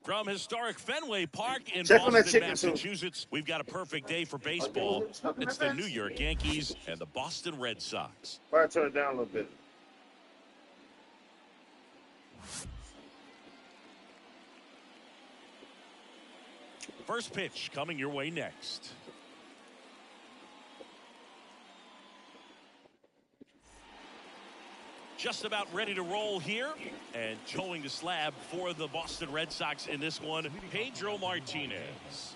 From historic Fenway Park in Boston, Massachusetts, we've got a perfect day for baseball. It's the New York Yankees and the Boston Red Sox. I'll turn it down a little bit. First pitch coming your way next. Just about ready to roll here, and towing the slab for the Boston Red Sox in this one, Pedro Martinez.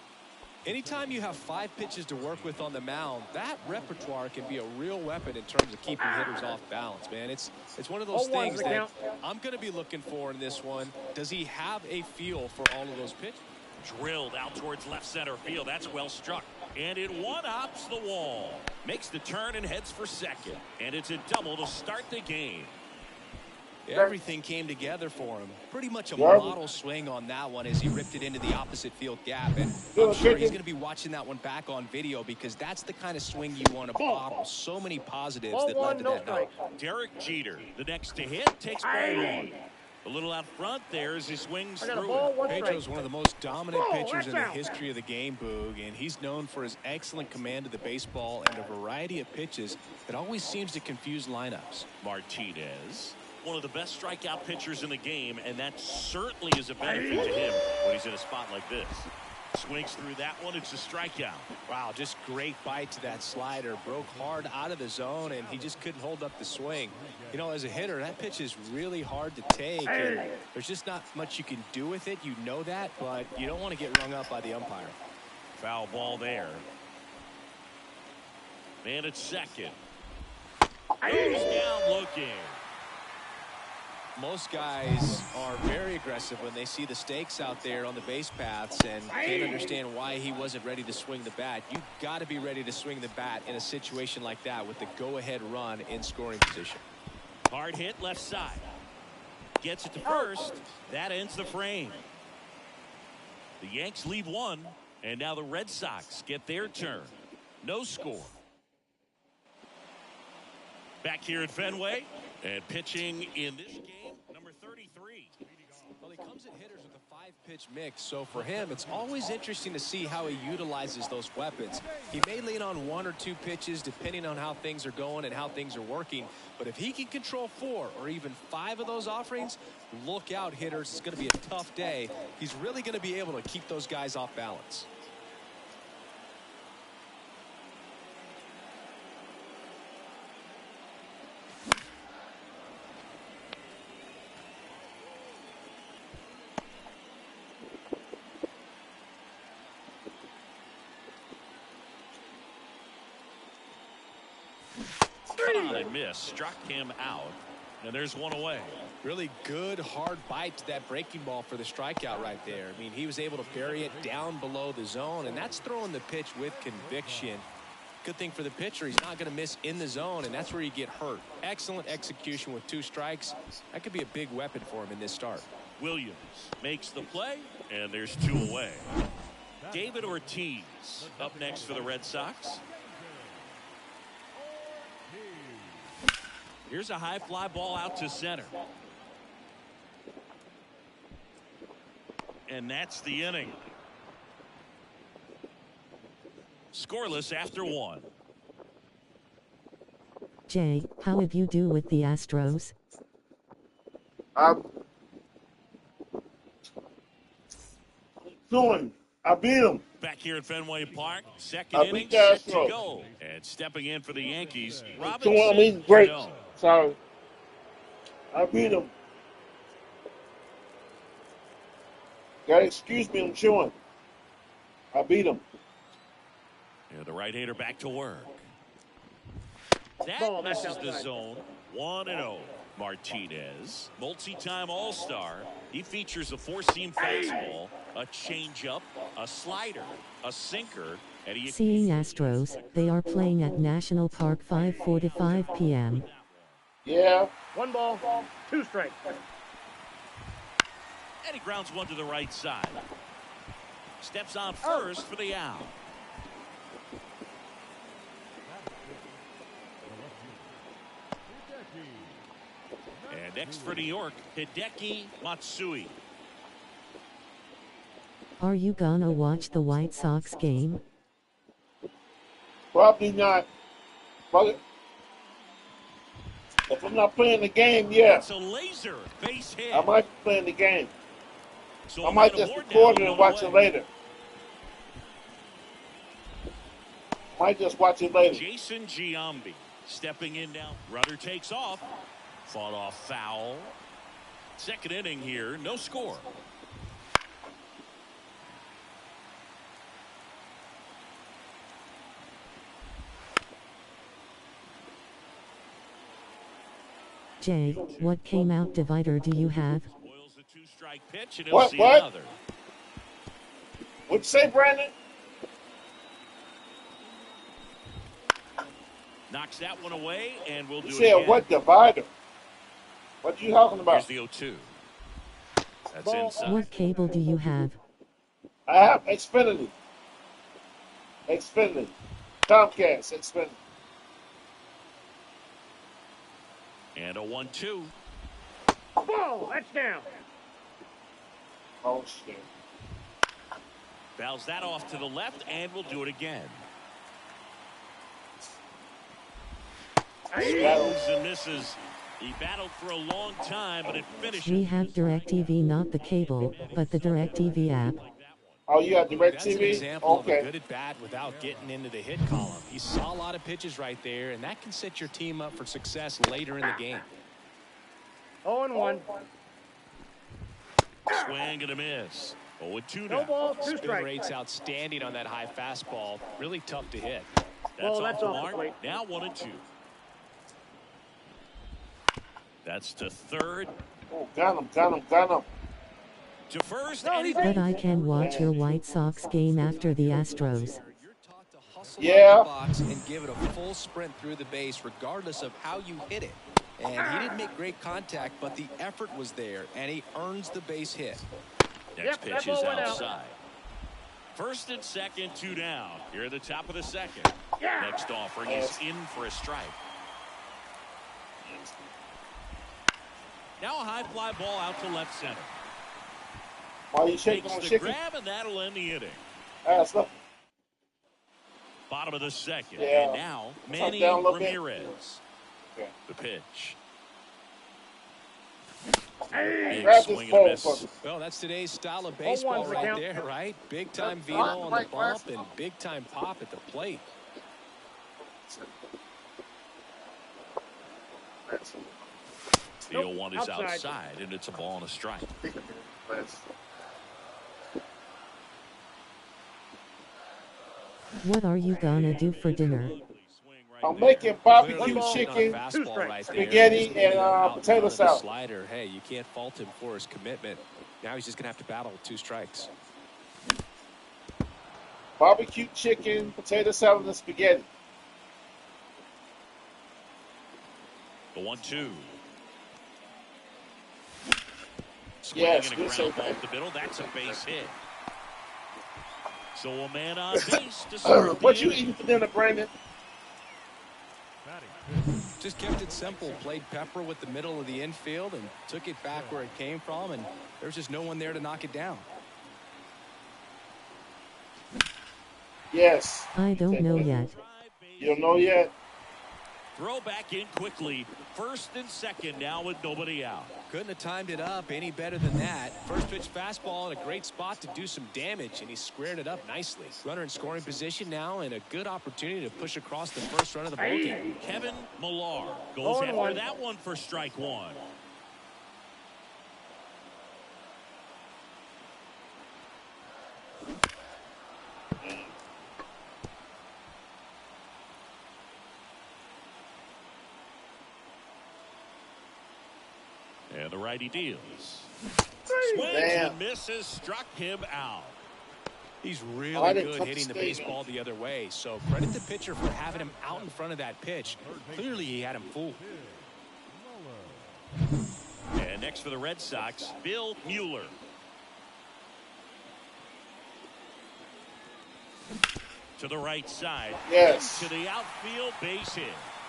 Anytime you have 5 pitches to work with on the mound, that repertoire can be a real weapon in terms of keeping hitters off balance, man. It's one of those things that I'm going to be looking for in this one. Does he have a feel for all of those pitches? Drilled out towards left center field. That's well struck. And it one-hops the wall. Makes the turn and heads for second. And it's a double to start the game. Everything came together for him. Pretty much a model swing on that one as he ripped it into the opposite field gap. And I'm sure he's going to be watching that one back on video because that's the kind of swing you want to bottle. So many positives that led to that night. Derek Jeter, the next to hit, takes ball 1. A little out front there as he swings through it. Pedro's one of the most dominant pitchers in the history of the game, Boog, and he's known for his excellent command of the baseball and a variety of pitches that always seems to confuse lineups. Martinez, one of the best strikeout pitchers in the game, and that certainly is a benefit to him when he's in a spot like this. Swings through that one. It's a strikeout. Wow, just great bite to that slider. Broke hard out of the zone, and he just couldn't hold up the swing. You know, as a hitter, that pitch is really hard to take, and there's just not much you can do with it. You know that, but you don't want to get rung up by the umpire. Foul ball there. Man at second. Goes down looking. Most guys are very aggressive when they see the stakes out there on the base paths and can't understand why he wasn't ready to swing the bat. You've got to be ready to swing the bat in a situation like that with the go-ahead run in scoring position. Hard hit left side. Gets it to first. That ends the frame. The Yanks leave 1, and now the Red Sox get their turn. No score. Back here at Fenway, and pitching in this game, number 33. Well, he comes at hitters with a 5-pitch mix, so for him, it's always interesting to see how he utilizes those weapons. He may lean on 1 or 2 pitches depending on how things are going and how things are working, but if he can control 4 or even 5 of those offerings, look out, hitters. It's going to be a tough day. He's really going to be able to keep those guys off balance. And miss, struck him out, and there's 1 away. Really good hard bite to that breaking ball for the strikeout right there. I mean, he was able to bury it down below the zone, and that's throwing the pitch with conviction. Good thing for the pitcher, he's not going to miss in the zone, and that's where you get hurt. Excellent execution with 2 strikes. That could be a big weapon for him in this start. Williams makes the play, and there's 2 away. David Ortiz up next for the Red Sox. Here's a high fly ball out to center. And that's the inning. Scoreless after 1. Jay, how would you do with the Astros? I beat them. Back here at Fenway Park, second inning set to go. And stepping in for the Yankees, Robinson. Great. Sorry. I beat them. Gotta excuse me, I'm chewing. I beat them. Yeah, the right-hander back to work. That misses the zone. 1-0. Martinez, multi-time All-Star. He features a 4-seam fastball, a changeup, a slider, a sinker, and he... Seeing Astros, they are playing at National Park 5:45 p.m. Yeah. 1 ball, 2 strikes. And he grounds 1 to the right side. Steps on first for the out. And next for New York, Hideki Matsui. Are you gonna watch the White Sox game? Probably not. But if I'm not playing the game, yeah. It's a laser base hit. I might be playing the game. So I might just record it and watch it later. Might just watch it later. Jason Giambi stepping in now. Runner takes off. Fought off foul. Second inning here, no score. Jay, what came out divider do you have? Boils a two-strike pitch and he'll see another. What'd you say, Brandon? Knocks that one away, and we'll do it again. You said what divider? What are you talking about? Here's the 0-2. That's inside. What cable do you have? I have Xfinity. Xfinity. Comcast, Xfinity. And a 1-2. Ball, that's down. Oh, shit. Fouls that off to the left, and we'll do it again. Swings and misses. He battled for a long time, but it finished. We have DirecTV, not the cable, but the DirecTV app. Oh, you have DirecTV? That's an example okay. of a good at bat without getting into the hit column. He saw a lot of pitches right there, and that can set your team up for success later in the game. 0-1. Swing and a miss. 0-2 No now. ball, two Spin strikes. rate's outstanding on that high fastball. Really tough to hit. That's Well, that's off the off the mark. plate. Now 1-2. That's to third. Oh, got him. To first. No, and he's But I can watch your White Sox game after the Astros. You're taught to hustle Yeah. up the box and give it a full sprint through the base regardless of how you hit it. And he didn't make great contact, but the effort was there, and he earns the base hit. Next Yep, pitch that is ball went out. outside. First and second, 2 down. Here at the top of the second. Yeah. Next offering is in for a strike. Now a high fly ball out to left center. Why are you shaking Takes my the chicken? grab, and that'll end the inning. Look. Bottom of the second. Yeah. And now Tuck Manny down a little bit. Ramirez. Okay. The pitch. Hey. Big Grab swing this and a ball miss. for me. Well, that's today's style of baseball 0-1 right count. there, right? Big-time velo on the bump and big-time pop at the plate. The 0-1 is outside. outside, and it's a ball and a strike. What are you gonna do for dinner? I'm making Clearly barbecue he's sitting on a chicken, fastball two strikes. right there. spaghetti, Just moving and out potato onto the salad. Slider. Hey, you can't fault him for his commitment. Now he's just going to have to battle with 2 strikes. barbecue chicken, potato salad, and spaghetti. The 1-2. Swing Yes, and a good ground save, ball man. up the middle. That's a base hit. So a man on base to start What the you inning. eating for dinner, Brandon? Just kept it simple. Played pepper with the middle of the infield and took it back where it came from, and there's just no one there to knock it down. Yes. I don't know yet. You don't know yet? Throw back in quickly. First and second now with nobody out. Couldn't have timed it up any better than that. First pitch fastball in a great spot to do some damage, and he squared it up nicely. Runner in scoring position now, and a good opportunity to push across the first run of the ball game. Kevin Millar goes 0-1. after that one for strike 1. And the righty deals. Swings Damn. and misses, struck him out. He's I really didn't good touch hitting the the stadium. baseball the other way, so credit the pitcher for having him out in front of that pitch. Clearly he had him fooled. And next for the Red Sox, Bill Mueller. To the right side. Yes. To the outfield, base hit.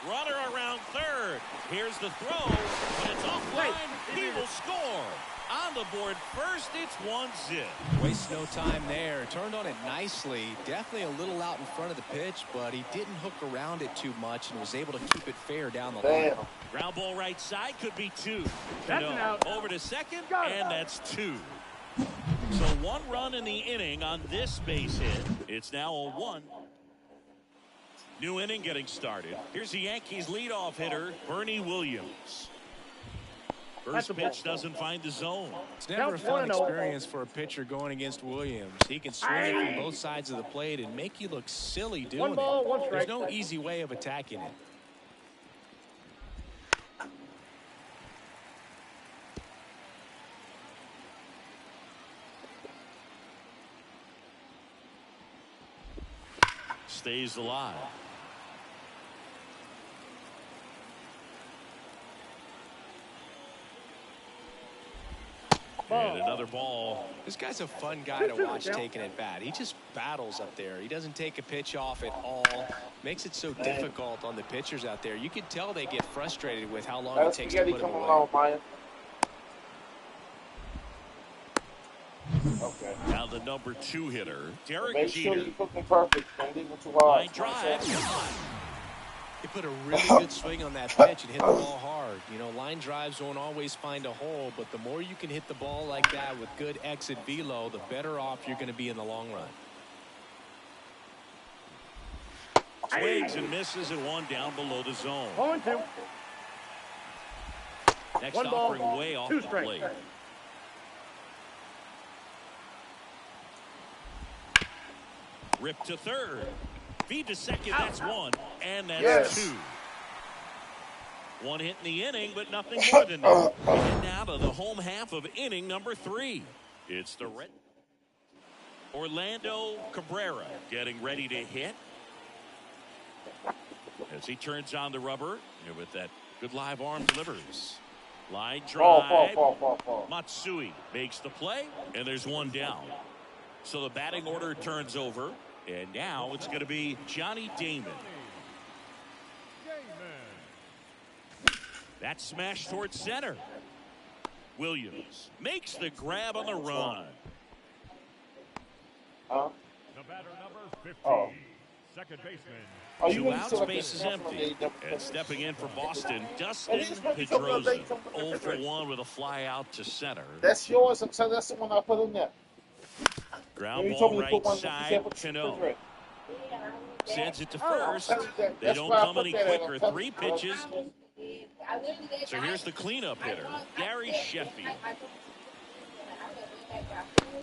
Runner around third. Here's the throw, but it's offline. He will score. On the board first, it's 1-0. Waste no time there. Turned on it nicely. Definitely a little out in front of the pitch, but he didn't hook around it too much and was able to keep it fair down the line. Ground ball right side could be 2. That's an out. Over to second, and that's 2. So 1 run in the inning on this base hit. It's now a 1. New inning getting started. Here's the Yankees leadoff hitter, Bernie Williams. First pitch doesn't find the zone. It's never a fun experience for a pitcher going against Williams. He can swing it from both sides of the plate and make you look silly doing One ball, it. one strike. There's no easy way of attacking it. Stays alive. And another ball. This guy's a fun guy to watch taking at bat. He just battles up there. He doesn't take a pitch off at all. Makes it so difficult on the pitchers out there. You can tell they get frustrated with how long it takes to put him away. Okay. Now the number 2 hitter, Derek Make Jeter. sure you put me perfect. Don't leave it too hard. Line drive. He put a really good swing on that pitch and hit the ball hard. You know, line drives won't always find a hole, but the more you can hit the ball like that with good exit velo, the better off you're going to be in the long run. Swings and misses and 1 down below the zone. 0-2. Next One ball, offering way off 2 the strikes. plate. Rip to third. Feed to second, that's 1. And that's 2. 1 hit in the inning, but nothing more than that. And now to the home half of inning number 3. It's the Red. Orlando Cabrera getting ready to hit. As he turns on the rubber, and with that good live arm delivers. Line drive. Matsui makes the play, and there's 1 down. So the batting order turns over. And now it's going to be Johnny Damon. That smash towards center. Williams makes the grab on the run. The batter number 50, second baseman. 2 outs, base is empty. And stepping in for Boston, Dustin Pedrosa. 0 for 1 with a fly out to center. That's yours. I'm saying that's the one I put in there. Ground ball right side, Cano. Sends it to first. They don't come any quicker. 3 pitches. So here's the cleanup hitter, Gary Sheffield.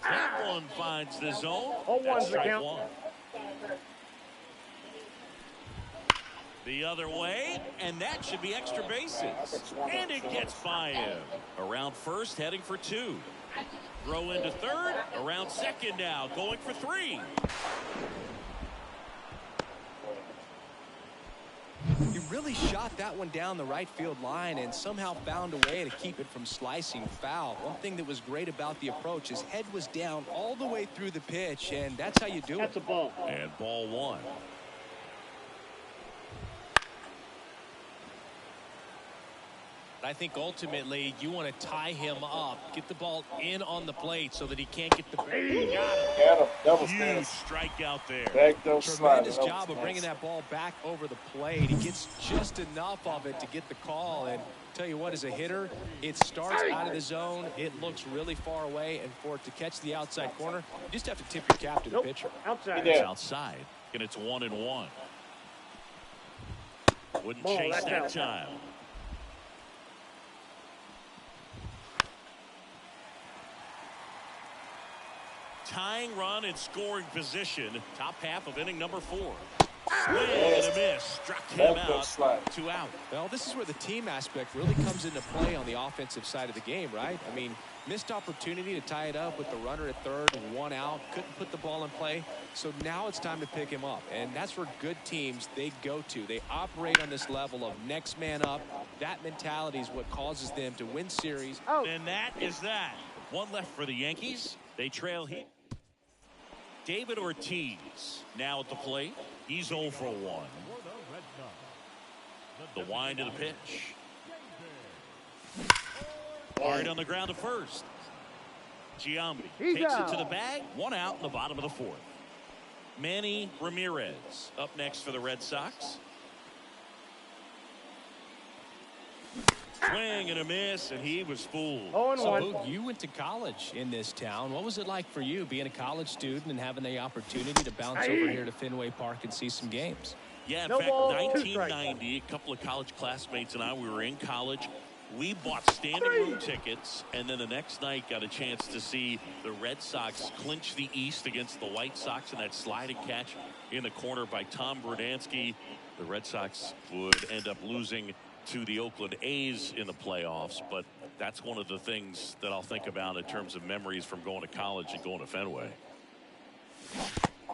That one finds the zone. That's strike 1. The other way, and that should be extra bases. And it gets by him. Around first, heading for 2. Throw into third, around second now, going for 3. He really shot that one down the right field line and somehow found a way to keep it from slicing foul. One thing that was great about the approach, his head was down all the way through the pitch, and that's how you do it. That's a ball. And ball 1. I think ultimately you want to tie him up, get the ball in on the plate so that he can't get the Got him. Got him. Huge strikeout there. Tremendous job of bringing that ball back over the plate. He gets just enough of it to get the call. And tell you what, as a hitter, it starts out of the zone. It looks really far away. And for it to catch the outside corner, you just have to tip your cap to the pitcher. Outside. It's outside. And it's 1-1. Wouldn't chase that time. Tying run in scoring position. Top half of inning number 4. Swing and a miss. Struck him out. 2 out. Well, this is where the team aspect really comes into play on the offensive side of the game, right? I mean, missed opportunity to tie it up with the runner at third and 1 out. Couldn't put the ball in play. So now it's time to pick him up. And that's where good teams, they go to. They operate on this level of next man up. That mentality is what causes them to win series. And that is that. 1 left for the Yankees. They trail here. David Ortiz now at the plate. He's 0 for 1. The wind of the pitch. Hard on the ground to first. Giambi takes it to the bag. 1 out in the bottom of the 4th. Manny Ramirez up next for the Red Sox. Swing and a miss, and he was fooled. 0-1. So, you went to college in this town. What was it like for you being a college student and having the opportunity to bounce over here to Fenway Park and see some games? Yeah, in fact, 1990, a couple of college classmates and I, we were in college. We bought standing room tickets, and then the next night got a chance to see the Red Sox clinch the East against the White Sox in that sliding catch in the corner by Tom Brudansky. The Red Sox would end up losing to the Oakland A's in the playoffs, but that's one of the things that I'll think about in terms of memories from going to college and going to Fenway.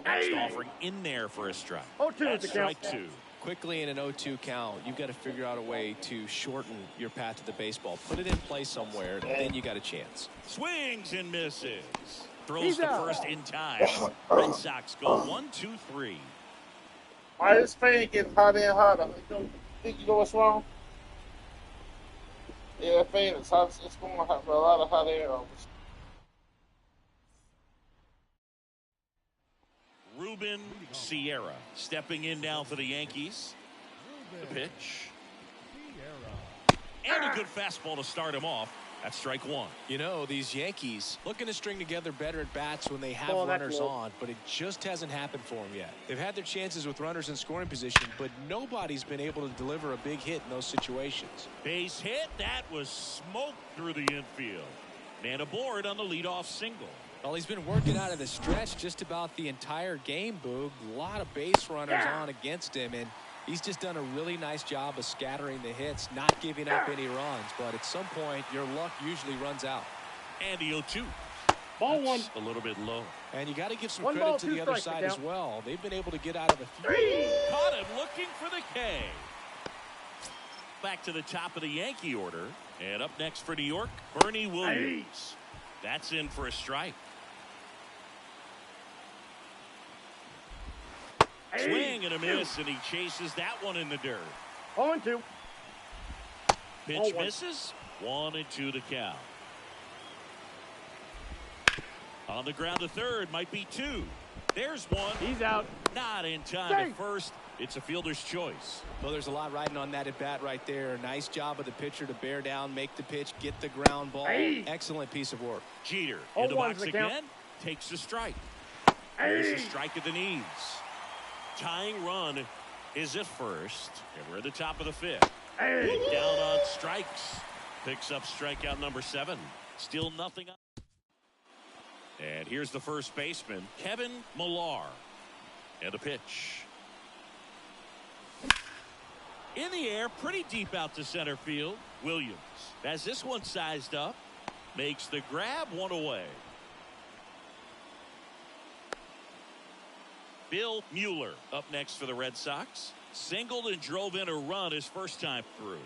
Next offering in there for a strike. 0-2 That's is the count. strike 2. Quickly in an 0-2 count, you've got to figure out a way to shorten your path to the baseball. Put it in play somewhere, then you got a chance. Swings and misses. Throws the first in time. Red Sox go 1-2-3. Why this fan getting hotter and hotter? Think you know what's wrong? Yeah, that fan is hot. It's going to have a lot of hot air on this. Ruben Sierra stepping in now for the Yankees. The pitch. And a good fastball to start him off. That's strike 1. You know, these Yankees looking to string together better at bats when they have Oh, that's runners low. on, but it just hasn't happened for them yet. They've had their chances with runners in scoring position, but nobody's been able to deliver a big hit in those situations. Base hit. That was smoked through the infield. And aboard on the leadoff single. Well, he's been working out of the stretch just about the entire game, Boog. A lot of base runners on against him, and he's just done a really nice job of scattering the hits, not giving up any runs. But at some point, your luck usually runs out. And the 0-2. Ball 1. A little bit low. And you got to give some 1 credit ball, to 2 the other strikes, side as well. They've been able to get out of a few. Caught him looking for the K. Back to the top of the Yankee order. And up next for New York, Bernie Williams. That's in for a strike. Swing and a miss, and he chases that one in the dirt. 0-2. Pitch misses. 1-2 the count. On the ground to third, might be 2. There's 1. He's out. Not in time to first. It's a fielder's choice. Well, there's a lot riding on that at bat right there. Nice job of the pitcher to bear down, make the pitch, get the ground ball. Excellent piece of work. Jeter in the box again. Takes the strike. There's a strike at the knees. Tying run is at first, and we're at the top of the 5th. Down on strikes. Picks up strikeout number 7. Still nothing up. And here's the first baseman, Kevin Millar. And the pitch. In the air, pretty deep out to center field. Williams has this one sized up. Makes the grab, 1 away. Bill Mueller up next for the Red Sox. Singled and drove in a run his first time through.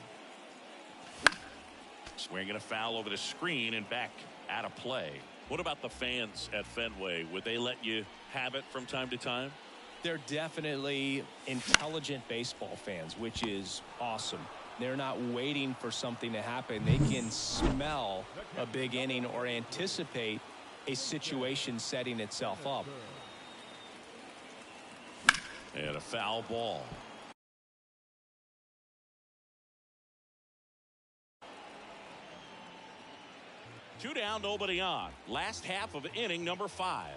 Swinging a foul over the screen and back out of play. What about the fans at Fenway? Would they let you have it from time to time? They're definitely intelligent baseball fans, which is awesome. They're not waiting for something to happen. They can smell a big inning or anticipate a situation setting itself up. And a foul ball. Two down, nobody on. Last half of inning number 5.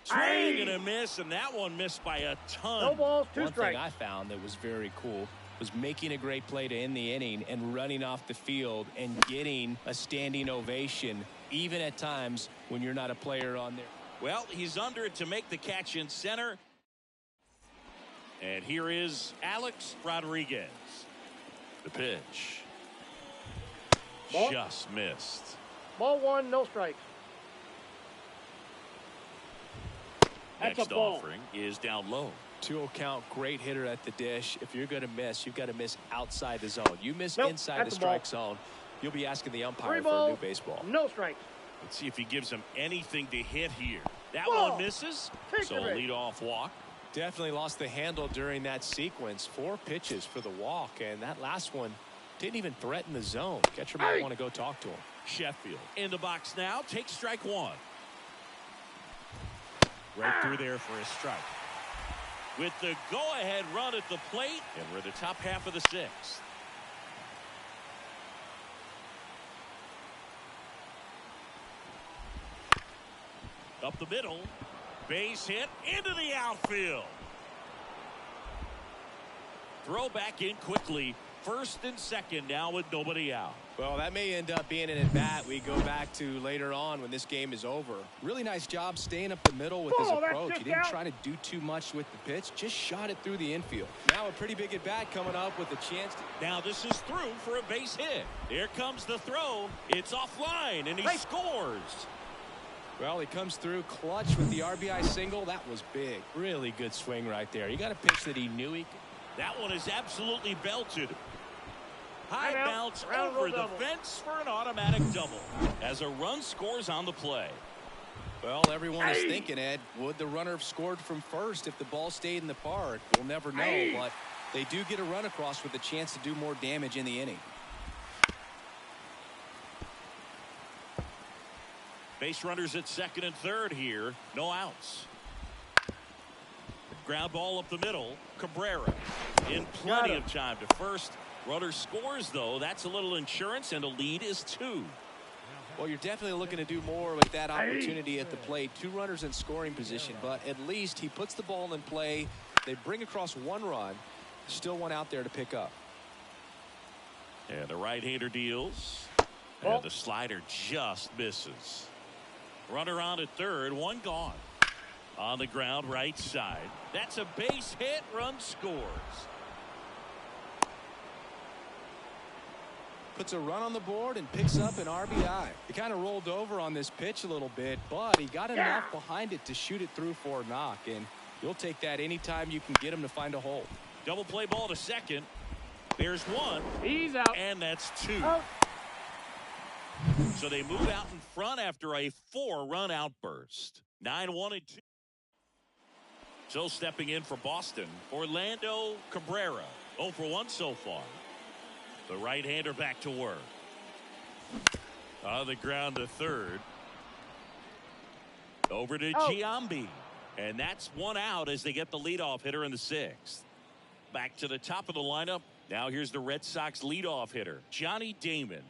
Swing and a miss, and that one missed by a ton. No balls, 2 One strikes. thing I found that was very cool was making a great play to end the inning and running off the field and getting a standing ovation, even at times when you're not a player on there. Well, he's under it to make the catch in center. And here is Alex Rodriguez. The pitch. Ball. Just missed. Ball 1, no strikes. That's Next a ball. offering is down low. 2-0 count, great hitter at the dish. If you're going to miss, you've got to miss outside the zone. You miss inside the that's a strike ball. zone, you'll be asking the 3 umpire for a balls, new baseball. no strikes. Let's see if he gives him anything to hit here. That Ball. one misses. Take So the a risk. leadoff walk. Definitely lost the handle during that sequence. 4 pitches for the walk, and that last one didn't even threaten the zone. Catcher might want to go talk to him. Sheffield in the box now. Takes strike 1. Right through there for a strike. With the go-ahead run at the plate, and we're in the top half of the 6th. Up the middle. Base hit into the outfield. Throw back in quickly. First and second now with nobody out. Well, that may end up being an at-bat we go back to later on when this game is over. Really nice job staying up the middle with his approach. He didn't try to do too much with the pitch, just shot it through the infield. Now a pretty big at-bat coming up with a chance to... Now this is through for a base hit. Here comes the throw. It's offline, and he scores. Well, he comes through clutch with the RBI single. That was big. Really good swing right there. You got a pitch that he knew he could. That one is absolutely belted. High bounce over the fence for an automatic double as a run scores on the play. Well, everyone is thinking, Ed, would the runner have scored from first if the ball stayed in the park? We'll never know, but they do get a run across with a chance to do more damage in the inning. Base runners at second and third here. No outs. Ground ball up the middle. Cabrera in plenty of time to first. Runner scores, though. That's a little insurance, and the lead is 2. Well, you're definitely looking to do more with that opportunity at the plate. 2 runners in scoring position, but at least he puts the ball in play. They bring across 1 run. Still 1 out there to pick up. And the right-hander deals. And the slider just misses. Runner on at third. 1 gone. On the ground, right side. That's a base hit. Run scores. Puts a run on the board and picks up an RBI. He kind of rolled over on this pitch a little bit, but he got enough behind it to shoot it through for a knock, and you'll take that anytime you can get him to find a hole. Double play ball to second. There's 1. He's out. And that's 2. So they move out in front after a 4-run outburst. 9-1 and 2. So stepping in for Boston, Orlando Cabrera. 0 for 1 so far. The right-hander back to work. On the ground to third. Over to Giambi. And that's 1 out as they get the leadoff hitter in the 6th. Back to the top of the lineup. Now here's the Red Sox leadoff hitter, Johnny Damon.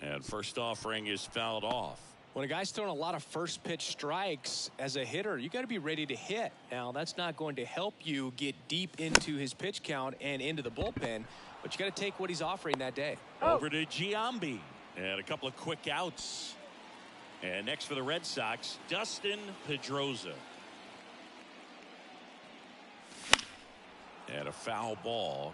And first offering is fouled off. When a guy's throwing a lot of first pitch strikes as a hitter, you got to be ready to hit. Now, that's not going to help you get deep into his pitch count and into the bullpen, but you got to take what he's offering that day. Over to Giambi. And a couple of quick outs. And next for the Red Sox, Dustin Pedroza. And a foul ball.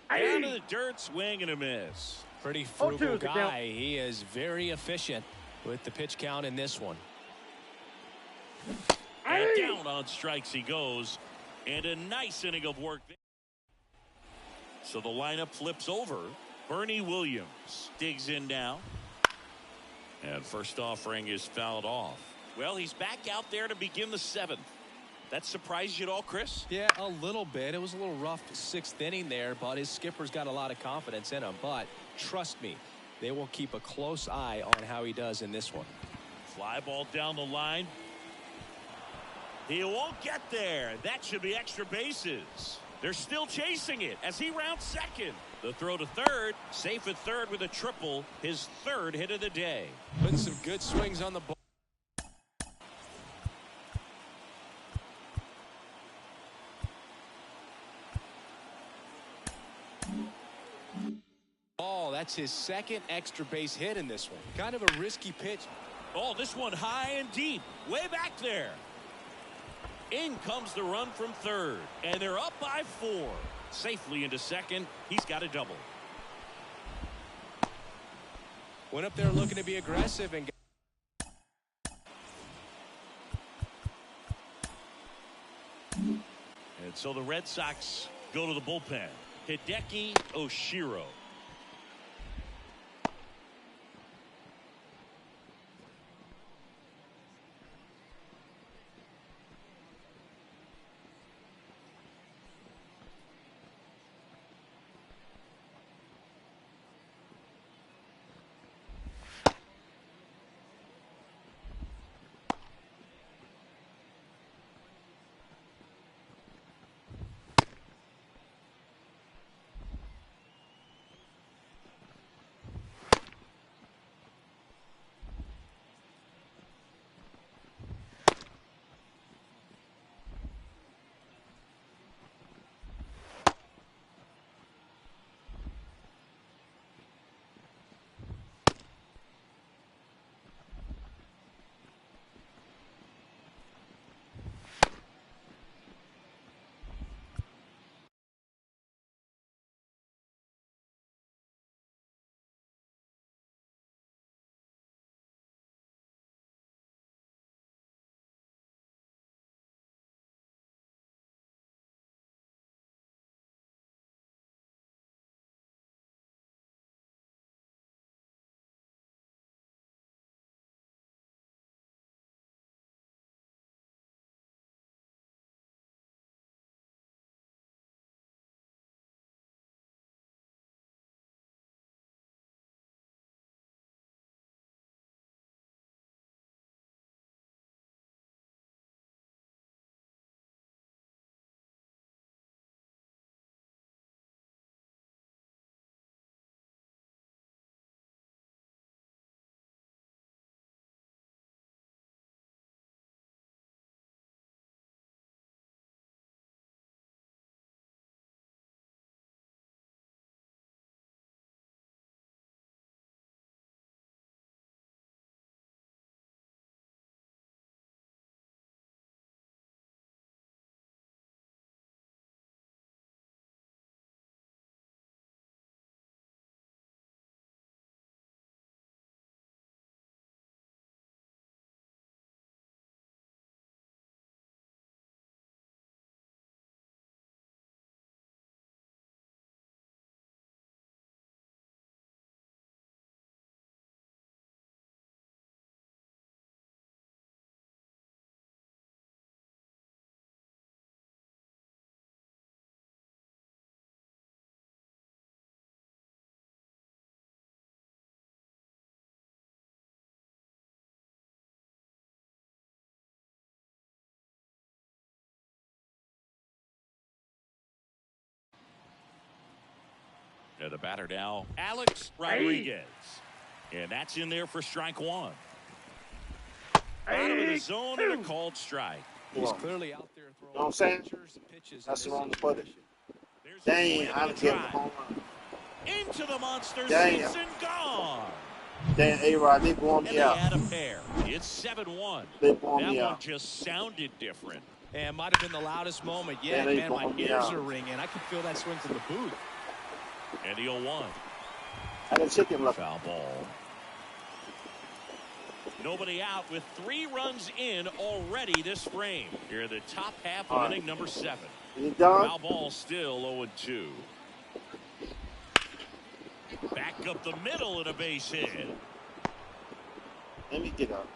Down to the dirt, swing and a miss. Pretty frugal guy. He is very efficient with the pitch count in this one. And down on strikes he goes. And a nice inning of work. So the lineup flips over. Bernie Williams digs in now. And first offering is fouled off. Well, he's back out there to begin the 7th. That surprised you at all, Chris? Yeah, a little bit. It was a little rough 6th inning there, but his skipper's got a lot of confidence in him. But trust me, they will keep a close eye on how he does in this one. Fly ball down the line. He won't get there. That should be extra bases. They're still chasing it as he rounds second. The throw to third. Safe at third with a triple. His 3rd hit of the day. Putting some good swings on the ball. That's his 2nd extra base hit in this one. Kind of a risky pitch. Oh, this one high and deep. Way back there. In comes the run from third. And they're up by 4. Safely into second. He's got a double. Went up there looking to be aggressive and so the Red Sox go to the bullpen. Hideki Oshiro. And the batter now, Alex Rodriguez. And that's in there for strike one. Bottom of the zone and a called strike. He's clearly out there throwing You know what I'm saying? pitches. That's the wrong footage. There's Dang, a I'd swing give and him a a drive. home run. Into the monster Damn. seats and gone. Damn, A-Rod, they blowing And me they out. had a pair. It's 7-1. They blowing That me one out. just sounded different. And might have been the loudest moment yet. Yeah, they Man, my blowing me ears out. are ringing. I could feel that swing from the booth. And the 0-1. I got chicken left. Foul ball. Nobody out with 3 runs in already this frame. Here in the top half of inning number 7. You done? Foul ball still 0-2. Back up the middle and a base hit. Let me get up.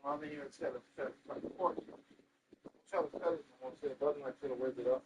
I'm in here instead of porch. Tell the fellas I want to say it doesn't like to where's it up.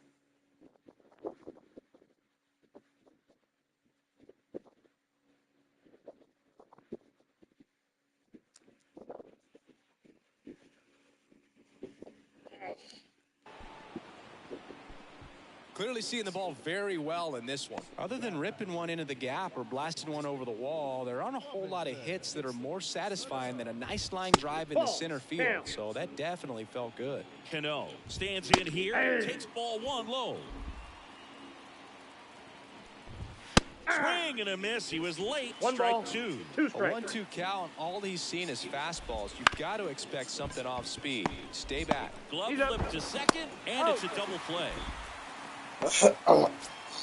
Clearly seeing the ball very well in this one. Other than ripping one into the gap or blasting one over the wall, there aren't a whole lot of hits that are more satisfying than a nice line drive in the center field. So that definitely felt good. Cano stands in here, takes ball 1 low. Swing and a miss. He was late. Strike 2. A 1-2 count. All he's seen is fastballs. You've got to expect something off speed. Stay back. Glove flip to second, and it's a double play.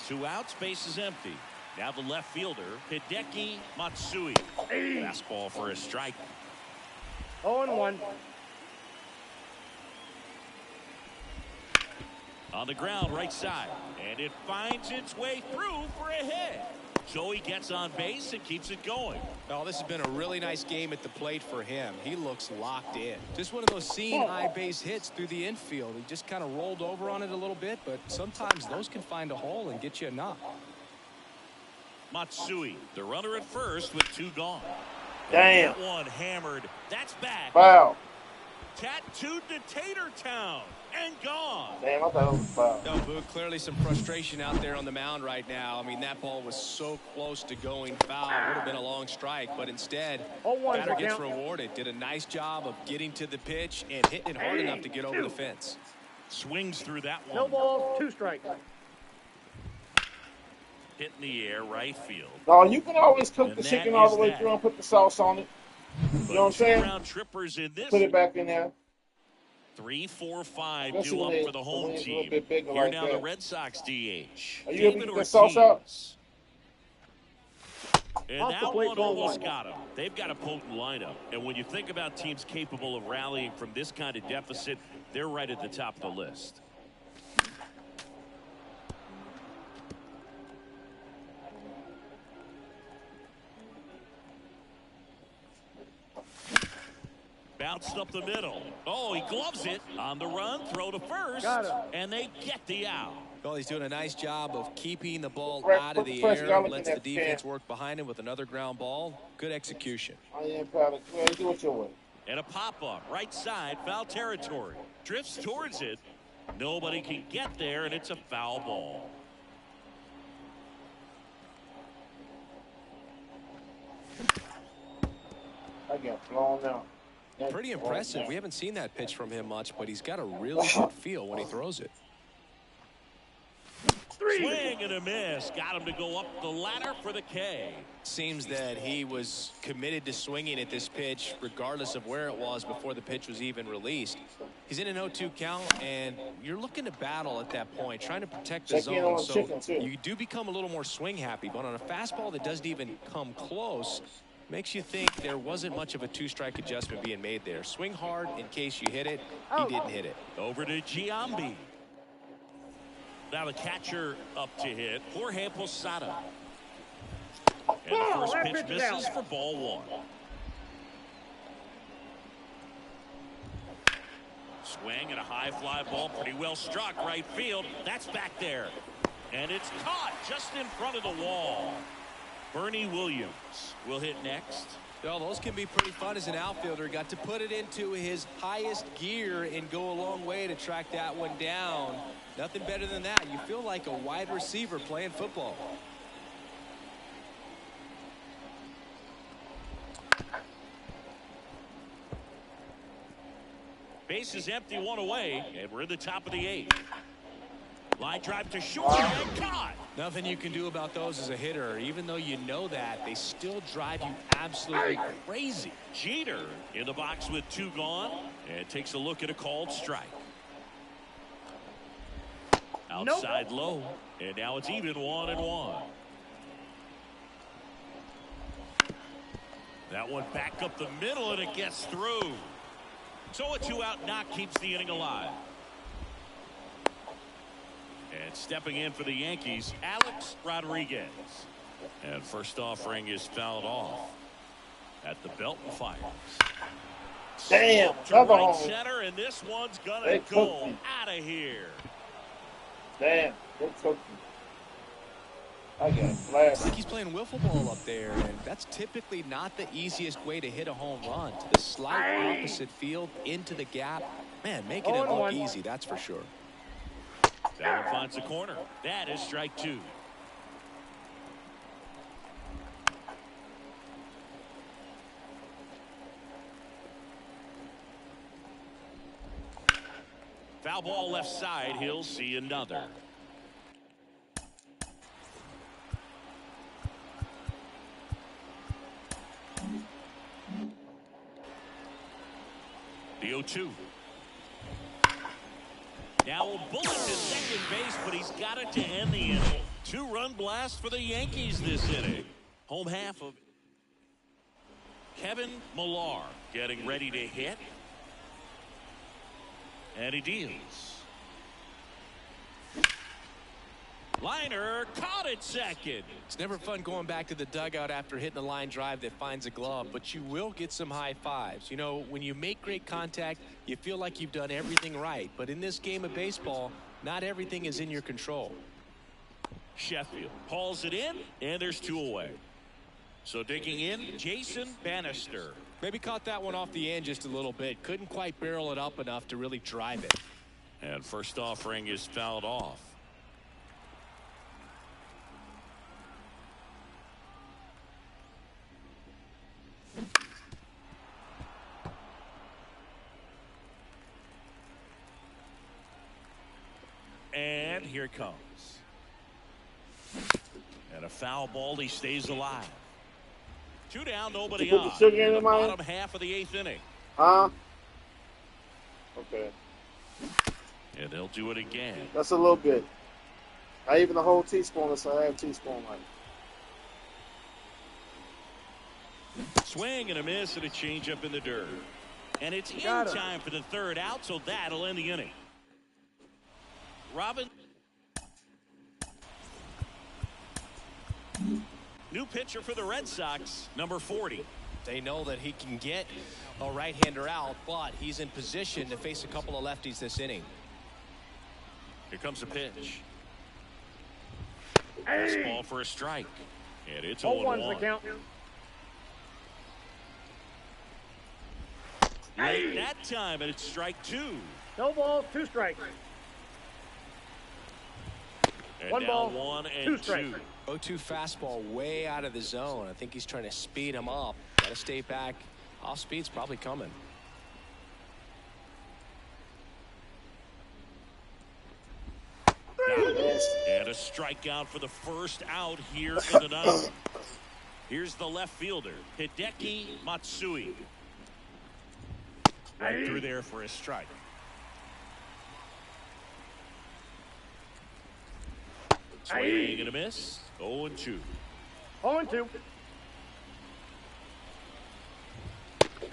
2 outs, base is empty. Now the left fielder, Hideki Matsui. Fastball for a strike. 0-1. On the ground, right side. And it finds its way through for a hit. Joey gets on base and keeps it going. Oh, this has been a really nice game at the plate for him. He looks locked in. Just one of those seeing high base hits through the infield. He just kind of rolled over on it a little bit, but sometimes those can find a hole and get you a knock. Matsui, the runner at first with 2 gone. Damn. That one hammered. That's back. Wow. Tattooed to Tater Town. and gone. Damn, I thought it was a foul. No, Boo, clearly some frustration out there on the mound right now. I mean, that ball was so close to going foul. Would have been a long strike, but instead, batter gets rewarded. Did a nice job of getting to the pitch and hitting it hard enough to get over the fence. Swings through that one. No balls, 2 strikes. Hit in the air, right field. No, you can always cook And the that chicken all the is way that. through and put the sauce on it. You know what I'm saying? Round trippers in this. Put it back in there. 3, 4, 5 Especially due when up they- for the the home wings a little team. bit bigger Here like now the that. Red Sox DH. Are you able to David get that sauce out? Ortiz. And Off the that plate, one ball almost one. got him. They've got a potent lineup. And when you think about teams capable of rallying from this kind of deficit, they're right at the top of the list. Bounced up the middle. Oh, he gloves it on the run. Throw to first. Got him. And they get the out. Well, he's doing a nice job of keeping the ball Brett, out of put the fresh air. garlic in Lets that the defense can. work behind him with another ground ball. Good execution. I am proud of you. Do it your way. And a pop-up, right side, foul territory. Drifts towards it. Nobody can get there, and it's a foul ball. I got blown out. That's Pretty blown impressive. out. We haven't seen that pitch from him much, but he's got a really good feel when he throws it. Swing and a miss. Got him to go up the ladder for the K. Seems that he was committed to swinging at this pitch regardless of where it was before the pitch was even released. He's in an 0-2 count, and you're looking to battle at that point, trying to protect the Check in on zone. the So chicken, too. you do become a little more swing happy, but on a fastball that doesn't even come close, makes you think there wasn't much of a 2-strike adjustment being made there. Swing hard in case you hit it. He didn't hit it. Over to Giambi. Now the catcher up to hit. Jorge Posada. And the first that pitch pitch is misses out. for ball 1. Swing and a high fly ball. Pretty well struck right field. That's back there. And it's caught just in front of the wall. Bernie Williams will hit next. Well, those can be pretty fun as an outfielder. Got to put it into his highest gear and go a long way to track that one down. Nothing better than that. You feel like a wide receiver playing football. Base is empty, 1 away, and we're in the top of the 8th. Line drive to short and caught. Nothing you can do about those as a hitter. Even though you know that, they still drive you absolutely crazy. Jeter in the box with 2 gone and takes a look at a called strike. Outside low, and now it's even 1-1. That one back up the middle, and it gets through. So a 2-out knock keeps the inning alive. And stepping in for the Yankees, Alex Rodriguez. And first offering is fouled off at the belt and fires. Damn, To another right home. center, and this one's They gonna cooked go me. out of here. Damn, they took me. I got It's blasted. like he's playing wiffle ball up there, and that's typically not the easiest way to hit a home run. To the slight opposite field, into the gap. Man, making it look 0-1. easy, that's for sure. That one finds the corner. That is strike 2. Foul ball left side. He'll see another. The 0-2. Now a bullet to second base, but he's got it to end the inning. 2-run blast for the Yankees this inning. Home half of Kevin Millar getting ready to hit. And he deals. Liner caught at second. It's never fun going back to the dugout after hitting a line drive that finds a glove, but you will get some high fives. You know, when you make great contact, you feel like you've done everything right. But in this game of baseball, not everything is in your control. Sheffield hauls it in, and there's 2 away. So digging in, Jason Bannister. Maybe caught that one off the end just a little bit. Couldn't quite barrel it up enough to really drive it. And first offering is fouled off. And here it comes. And a foul ball. He stays alive. 2 down, nobody on. In the bottom half of the 8th inning. Okay. And they'll do it again. That's a little bit. Not even a whole teaspoon, so I have a teaspoon like. Swing and a miss and a changeup in the dirt. And it's in time for the 3rd out, so that'll end the inning. Robin. New pitcher for the Red Sox, number 40. They know that he can get a right-hander out, but he's in position to face a couple of lefties this inning. Here comes a pitch. This ball for a strike. And it's 0-1. The count. Late that time, and it's strike 2. No balls, 2 strikes. And 1 now ball, 1 and 2 strikes. 0-2 fastball way out of the zone. I think he's trying to speed him up. Got to stay back. Off speed's probably coming. And a strikeout for the first out here in the 9th. Here's the left fielder, Hideki Matsui. Right through there for a strike. Swing and a miss. 0-2. 0-2.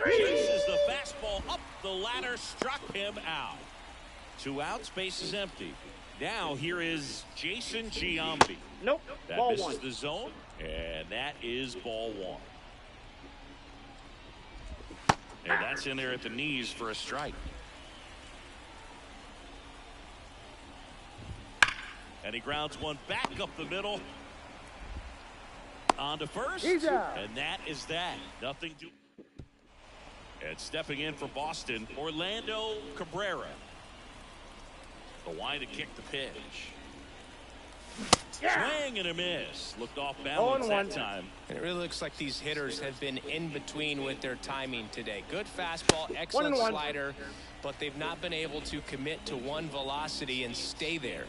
Chases the fastball up the ladder, struck him out. 2 outs, base is empty. Now here is Jason Giambi. Nope. That Ball misses 1. the zone, and that is ball 1. And that's in there at the knees for a strike. And he grounds one back up the middle. On to first. He's out. And that is that. Nothing to. And stepping in for Boston, Orlando Cabrera. The line to kick the pitch. Swing and a miss. Looked off balance that time. And it really looks like these hitters have been in between with their timing today. Good fastball, excellent slider, but they've not been able to commit to one velocity and stay there.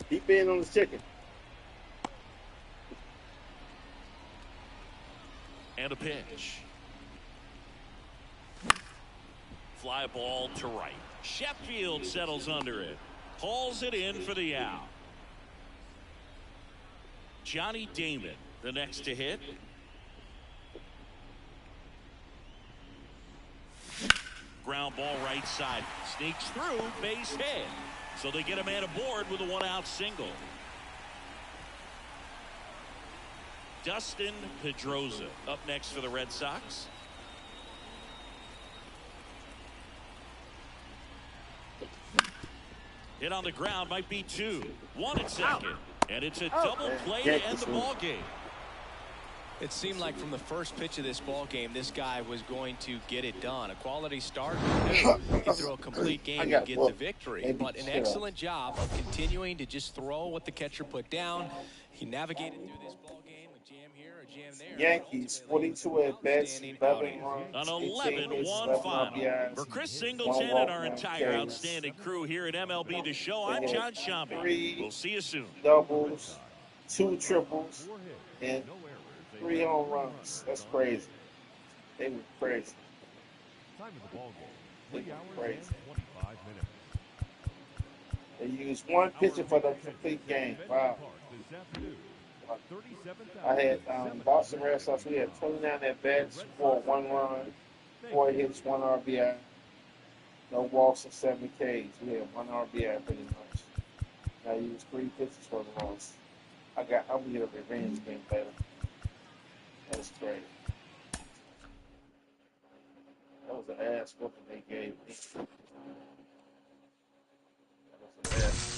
Keep in on the chicken. And a pitch. Fly ball to right. Sheffield settles under it. Hauls it in for the out. Johnny Damon, the next to hit. Ground ball right side. Sneaks through, base hit. So they get a man aboard with a 1-out single. Dustin Pedroza up next for the Red Sox. Hit on the ground, might be 2. 1 at second. And it's a double play to end the ball game. It seemed like from the first pitch of this ball game, this guy was going to get it done. A quality start. He can throw a complete game and get the victory. But an excellent job of continuing to just throw what the catcher put down. He navigated through this ball game, a jam here, a jam there. Yankees 42 at bats, 11 runs, An 11-1 final. For Chris Singleton and our entire outstanding crew here at MLB The Show, I'm John Shambi. We'll see you soon. Doubles, 2 triples, and 3 home runs. That's crazy. They were crazy. Time of the ball game, 3 hours Crazy. and 25 minutes. They used 1 pitcher for the complete game. Wow. This afternoon, I had Boston Red Sox. We had 29 at bats for 1 run, 4 hits, 1 RBI, no walks, and 7 Ks. We had 1 RBI pretty much. I used 3 pitches for the loss. I'm gonna get a revenge game later. That's great. That was an ass whooping they gave me. That was an ass.